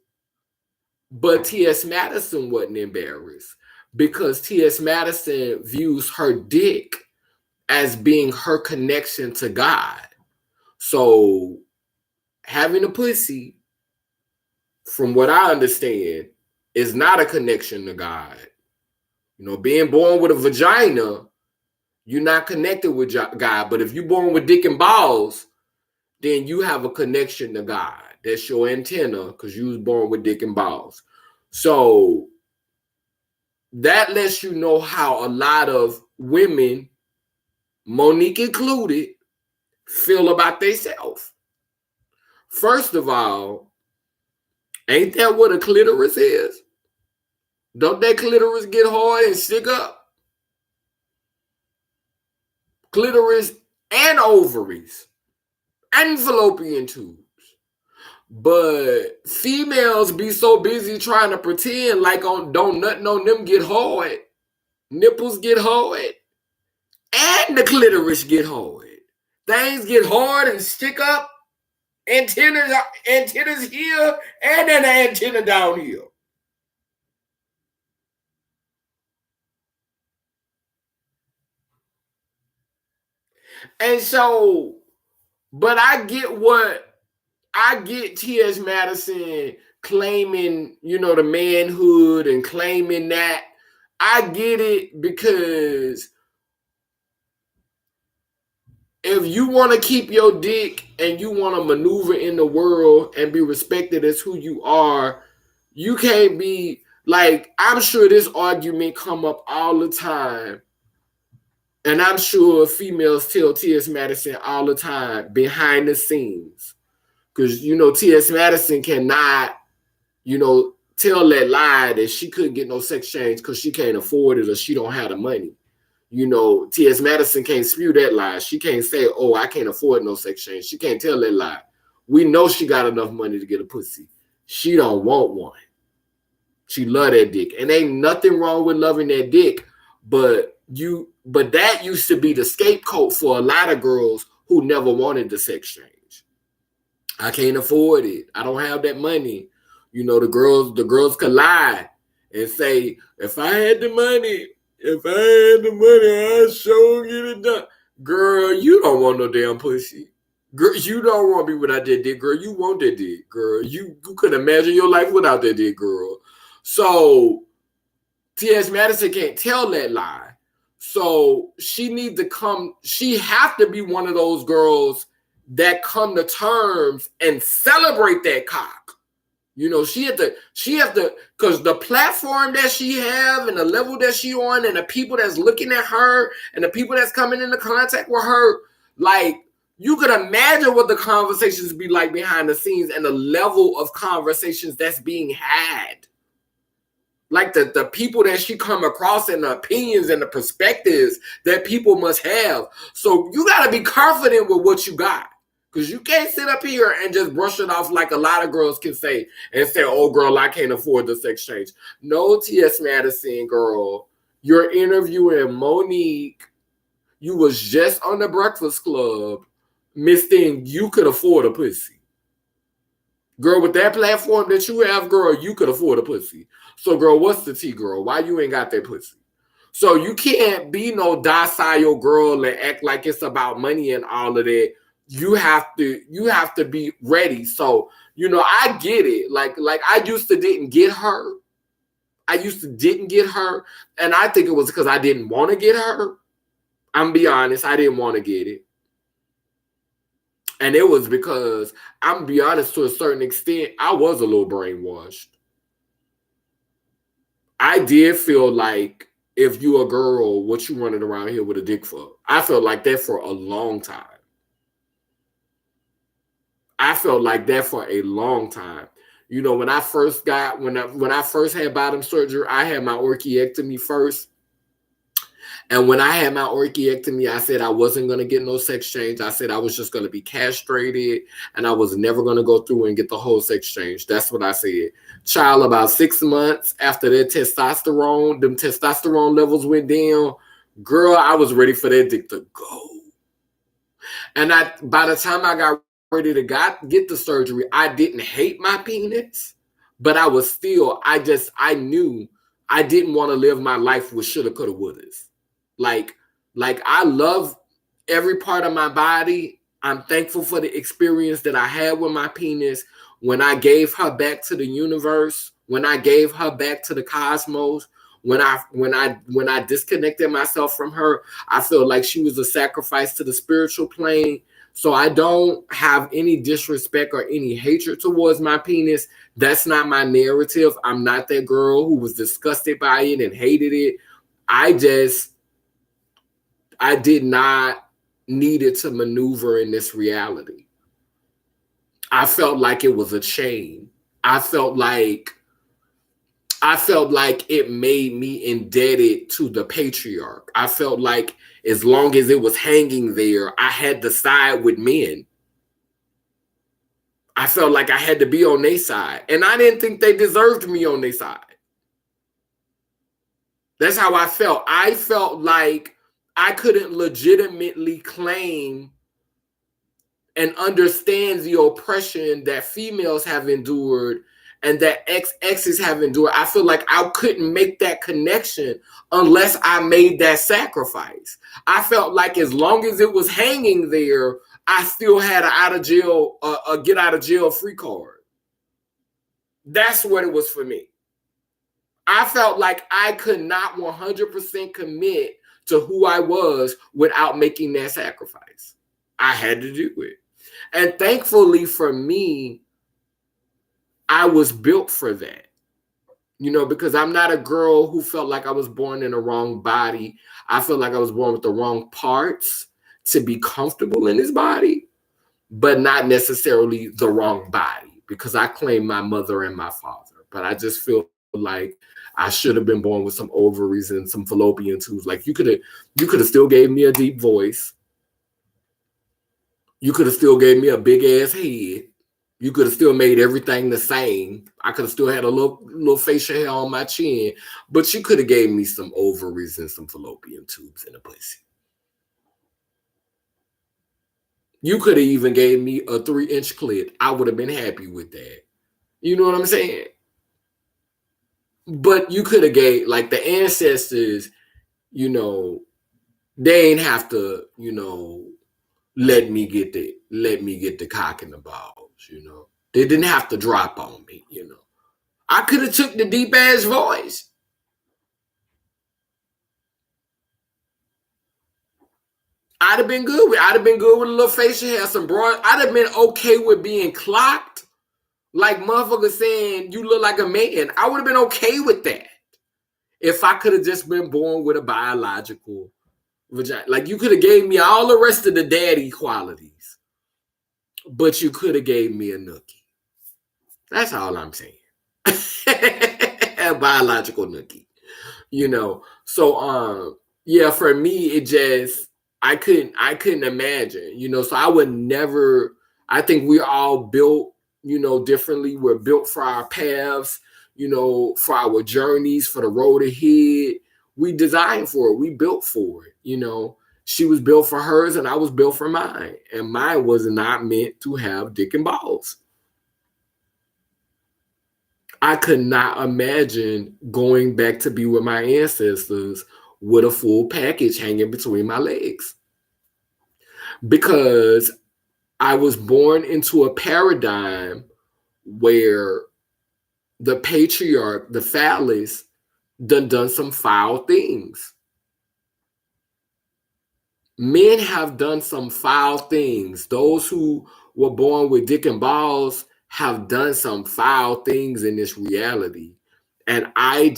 But T.S. Madison wasn't embarrassed because T.S. Madison views her dick as being her connection to God. So having a pussy, from what I understand, is not a connection to God. Being born with a vagina, you're not connected with God. But if you're born with dick and balls, then you have a connection to God. That's your antenna because you was born with dick and balls. So that lets you know how a lot of women, Monique included, feel about themselves. First of all, ain't that what a clitoris is? Don't that clitoris get hard and stick up? Clitoris and ovaries and fallopian tubes. But females be so busy trying to pretend like don't nothing on them get hard. Nipples get hard. And the clitoris get hard. Things get hard and stick up. Antennas, antennas here and then an antenna down here. And so, but I get T.S. Madison claiming, the manhood and claiming that. I get it because if you want to keep your dick and you want to maneuver in the world and be respected as who you are, you can't be like, I'm sure this argument come up all the time. And I'm sure females tell T.S. Madison all the time behind the scenes. Because, T.S. Madison cannot, tell that lie that she couldn't get no sex change because she can't afford it or she don't have the money. T.S. Madison can't spew that lie. She can't say, oh, I can't afford no sex change. She can't tell that lie. We know she got enough money to get a pussy. She don't want one. She love that dick. And ain't nothing wrong with loving that dick, but that used to be the scapegoat for a lot of girls who never wanted the sex change. I can't afford it. I don't have that money. The girls could lie and say, if I had the money, I'd sure get it done. Girl, you don't want no damn pussy. Girl, you don't want to be without that dick, girl. You want that dick, girl. You couldn't imagine your life without that dick, girl. So T.S. Madison can't tell that lie. So she have to be one of those girls that come to terms and celebrate that cock. She have to, because the platform that she have and the level that she on and the people that's looking at her and the people that's coming into contact with her, like, you could imagine what the conversations be like behind the scenes and the level of conversations that's being had. Like the people that she come across and the opinions and the perspectives that people must have. So you got to be confident with what you got. Because you can't sit up here and just brush it off like a lot of girls can say and say, oh, girl, I can't afford this exchange. No, T.S. Madison, girl, you're interviewing Monique. You was just on the Breakfast Club. Miss Thing, you could afford a pussy. Girl, with that platform that you have, girl, you could afford a pussy. So, girl, what's the tea, girl? Why you ain't got that pussy? So you can't be no docile girl and act like it's about money and all of that. You have to be ready. So, I get it. Like I used to didn't get her. And I think it was because I didn't want to get her. I'm be honest, I didn't want to get it. And it was because, I'm be honest, to a certain extent, I was a little brainwashed. I did feel like if you a girl, what you running around here with a dick for? I felt like that for a long time. When I first had bottom surgery, I had my orchiectomy first. And when I had my orchiectomy, I said I wasn't going to get no sex change. I said I was just going to be castrated and I was never going to go through and get the whole sex change. That's what I said. Child, about 6 months after them testosterone levels went down, girl, I was ready for that dick to go. And by the time I got ready to get the surgery, I didn't hate my penis, but I was still, I knew I didn't want to live my life with shoulda, coulda, wouldas. Like I love every part of my body. I'm thankful for the experience that I had with my penis when I gave her back to the universe, when I gave her back to the cosmos, when I disconnected myself from her. I feel like she was a sacrifice to the spiritual plane. So I don't have any disrespect or any hatred towards my penis. That's not my narrative. I'm not that girl who was disgusted by it and hated it. I did not need it to maneuver in this reality. I felt like it was a chain. I felt like it made me indebted to the patriarch. I felt like as long as it was hanging there, I had to side with men. I felt like I had to be on their side. And I didn't think they deserved me on their side. That's how I felt. I felt like I couldn't legitimately claim and understands the oppression that females have endured and that exes have endured, I feel like I couldn't make that connection unless I made that sacrifice. I felt like as long as it was hanging there, I still had an out of jail, a get out of jail free card. That's what it was for me. I felt like I could not 100% commit to who I was without making that sacrifice. I had to do it. And thankfully for me, I was built for that. Because I'm not a girl who felt like I was born in the wrong body. I feel like I was born with the wrong parts to be comfortable in this body, but not necessarily the wrong body, because I claim my mother and my father. But I just feel like I should have been born with some ovaries and some fallopian tubes. Like you could have still gave me a deep voice. You could have still gave me a big ass head. You could have still made everything the same. I could have still had a little facial hair on my chin, but you could have gave me some ovaries and some fallopian tubes in a pussy. You could have even gave me a 3-inch clit. I would have been happy with that. You know what I'm saying? But you could have gave, like, the ancestors, they ain't have to, let me get the cock and the balls, They didn't have to drop on me, I could have took the deep ass voice. I'd have been good with a little facial hair, some broad. I'd have been okay with being clocked. Like motherfuckers saying you look like a man. I would have been okay with that if I could have just been born with a biological vagina. Like you could have gave me all the rest of the daddy qualities, but you could have gave me a nookie. That's all I'm saying. A biological nookie, So yeah, for me it just I couldn't imagine, so I would never. I think we're all built differently. We're built for our paths, for our journeys, for the road ahead. We designed for it. We built for it, She was built for hers and I was built for mine. And mine was not meant to have dick and balls. I could not imagine going back to be with my ancestors with a full package hanging between my legs. Because I was born into a paradigm where the patriarch, the phallus, done some foul things. Men have done some foul things. Those who were born with dick and balls have done some foul things in this reality. And I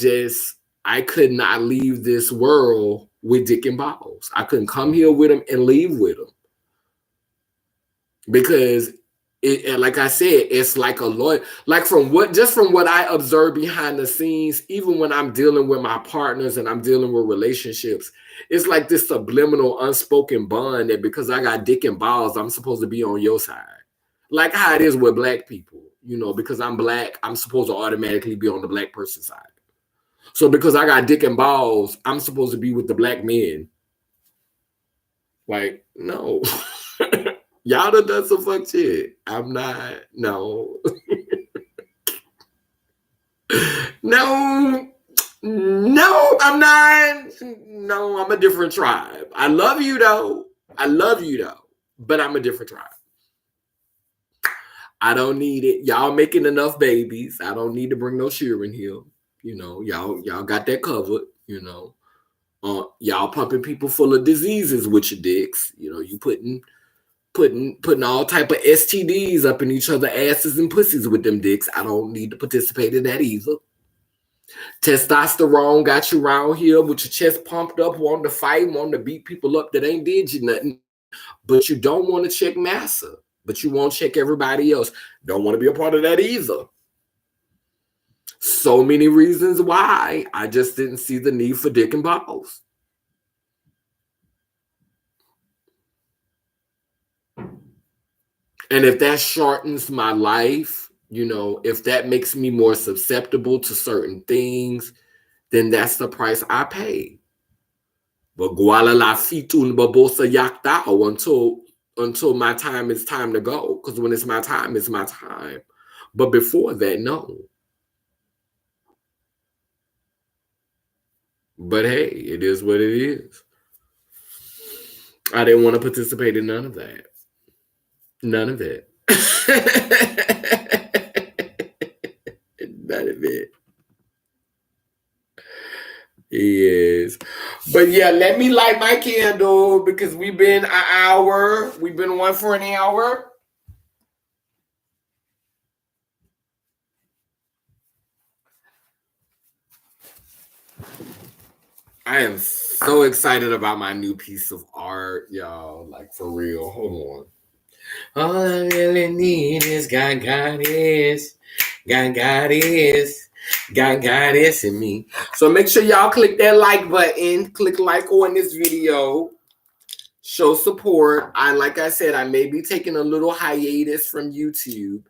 could not leave this world with dick and balls. I couldn't come here with them and leave with them. Because like I said, it's like a lawyer. Like from what I observe behind the scenes, even when I'm dealing with my partners and I'm dealing with relationships, it's like this subliminal unspoken bond that because I got dick and balls, I'm supposed to be on your side. Like how it is with black people, because I'm black, I'm supposed to automatically be on the black person's side. So because I got dick and balls, I'm supposed to be with the black men. Like, no. Y'all done some fuck shit. I'm not. No. No, I'm not. No, I'm a different tribe. I love you though. But I'm a different tribe. I don't need it. Y'all making enough babies. I don't need to bring no shearing here. Y'all got that covered. Y'all pumping people full of diseases with your dicks. You putting all type of STDs up in each other asses and pussies with them dicks. I don't need to participate in that either. Testosterone got you around here with your chest pumped up, wanting to fight, wanting to beat people up that ain't did you nothing. But you don't want to check massa, but you won't check everybody else. Don't want to be a part of that either. So many reasons why I just didn't see the need for dick and balls. And if that shortens my life, if that makes me more susceptible to certain things, then that's the price I pay. But guala la fitun babosa yaktao until until my time is time to go. Because when it's my time, it's my time. But before that, no. But hey, it is what it is. I didn't want to participate in none of that. None of it. None of it. Yes. But yeah, let me light my candle because we've been an hour. We've been on for an hour. I am so excited about my new piece of art, y'all. Like for real. Hold on. All I really need is God is. God is. God is in me. So make sure y'all click that like button. Click like on this video. Show support. Like I said, I may be taking a little hiatus from YouTube.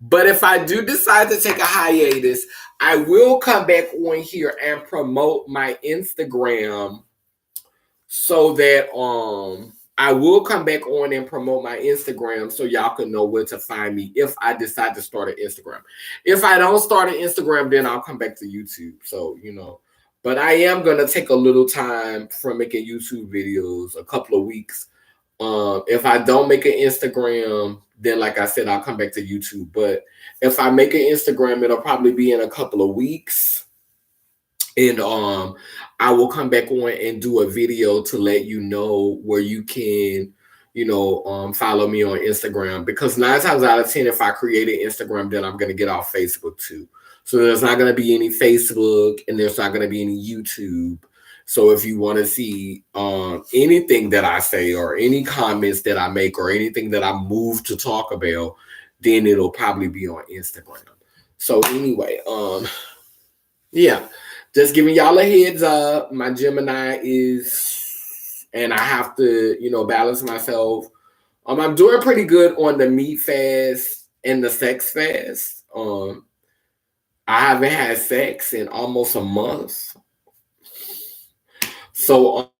But if I do decide to take a hiatus, I will come back on here and promote my Instagram so that I will come back on and promote my Instagram so y'all can know where to find me if I decide to start an Instagram. If I don't start an Instagram, then I'll come back to YouTube. So, but I am going to take a little time from making YouTube videos, a couple of weeks. If I don't make an Instagram, then like I said, I'll come back to YouTube. But if I make an Instagram, it'll probably be in a couple of weeks. And I will come back on and do a video to let you know where you can, follow me on Instagram. Because 9 times out of 10, if I create an Instagram, then I'm going to get off Facebook too. So there's not going to be any Facebook and there's not going to be any YouTube. So if you want to see anything that I say or any comments that I make or anything that I move to talk about, then it'll probably be on Instagram. So anyway, yeah. Just giving y'all a heads up. My Gemini is, and I have to, balance myself. I'm doing pretty good on the meat fast and the sex fast. I haven't had sex in almost a month. So,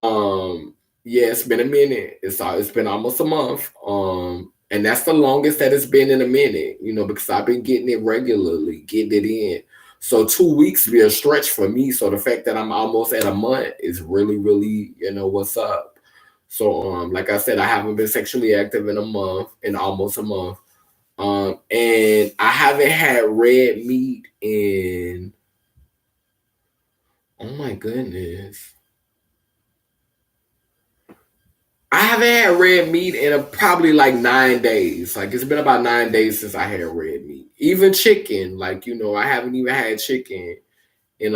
yeah, it's been a minute. It's been almost a month. And that's the longest that it's been in a minute, because I've been getting it regularly, getting it in. So 2 weeks be a stretch for me. So the fact that I'm almost at a month is really, really, what's up. So, like I said, I haven't been sexually active in almost a month. And I haven't had red meat in, oh my goodness. I haven't had red meat in probably like 9 days. Like it's been about 9 days since I had red meat. Even chicken, like I haven't even had chicken in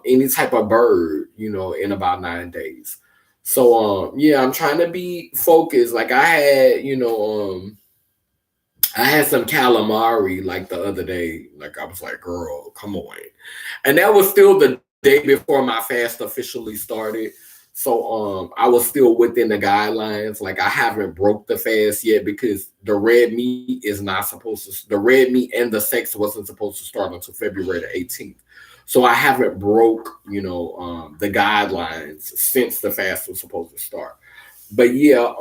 any type of bird, in about 9 days. So yeah, I'm trying to be focused. Like I had, I had some calamari like the other day. Like I was like, girl, come on. And that was still the day before my fast officially started. So I was still within the guidelines. Like I haven't broke the fast yet because the red meat is not supposed to. The red meat and the sex wasn't supposed to start until February the 18th. So I haven't broke, the guidelines since the fast was supposed to start. But yeah,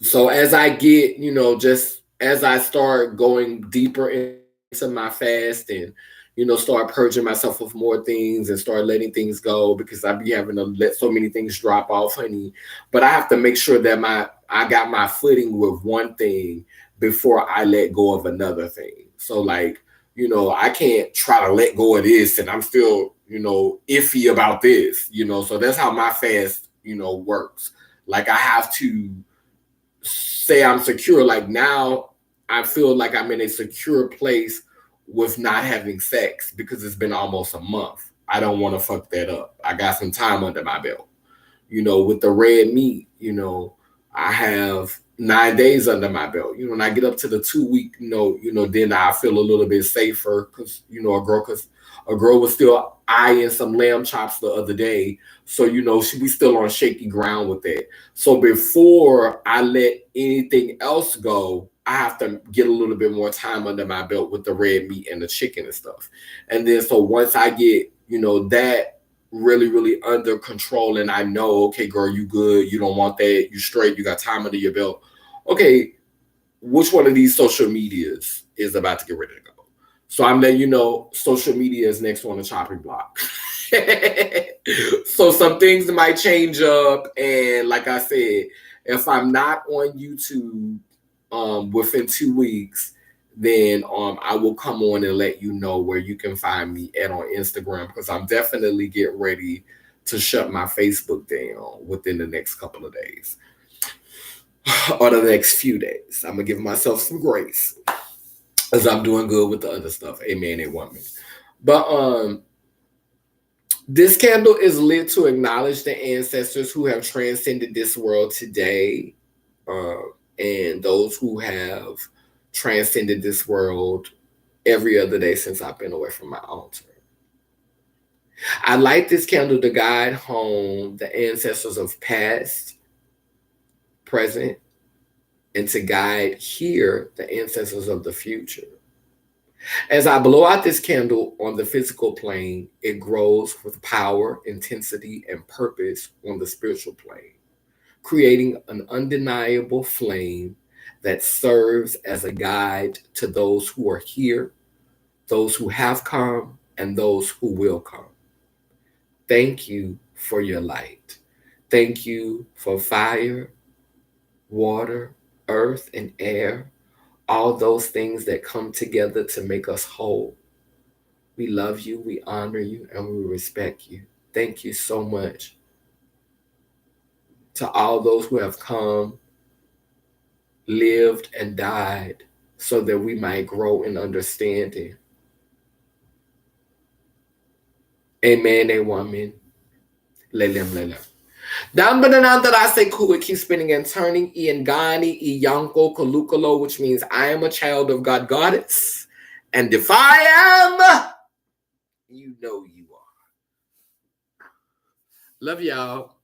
so as I get, just as I start going deeper into my fast and start purging myself of more things and start letting things go because I be having to let so many things drop off, honey. But I have to make sure that I got my footing with one thing before I let go of another thing. So like, I can't try to let go of this and I'm still, iffy about this, so that's how my fast, works. Like I have to say I'm secure. Like now I feel like I'm in a secure place with not having sex because it's been almost a month. I don't want to fuck that up. I got some time under my belt. With the red meat, I have 9 days under my belt. When I get up to the 2 week, then I feel a little bit safer because, a girl was still eyeing some lamb chops the other day. So, we still on shaky ground with that. So before I let anything else go, I have to get a little bit more time under my belt with the red meat and the chicken and stuff. And then so once I get, that really, really under control, and I know, okay, girl, you good, you don't want that, you straight, you got time under your belt. Okay, which one of these social medias is about to get ready to go? So I'm letting you know, social media is next on the chopping block. So some things might change up, and like I said, if I'm not on YouTube within 2 weeks, then I will come on and let you know where you can find me at on Instagram, because I'm definitely getting ready to shut my Facebook down within the next couple of days or the next few days. I'm gonna give myself some grace as I'm doing good with the other stuff. Amen and woman. But this candle is lit to acknowledge the ancestors who have transcended this world today, and those who have transcended this world every other day since I've been away from my altar. I light this candle to guide home the ancestors of past, present, and to guide here the ancestors of the future. As I blow out this candle on the physical plane, it grows with power, intensity, and purpose on the spiritual plane, creating an undeniable flame that serves as a guide to those who are here, those who have come, and those who will come. Thank you for your light. Thank you for fire, water, earth, and air, all those things that come together to make us whole. We love you, we honor you, and we respect you. Thank you so much to all those who have come, lived, and died so that we might grow in understanding. Amen, a woman. Lelem, lelem. Down bananantarase kuwa keep spinning and turning. Iangani, Iyanko, Kalukalo, which means I am a child of God, goddess. And if I am, you know you are. Love y'all.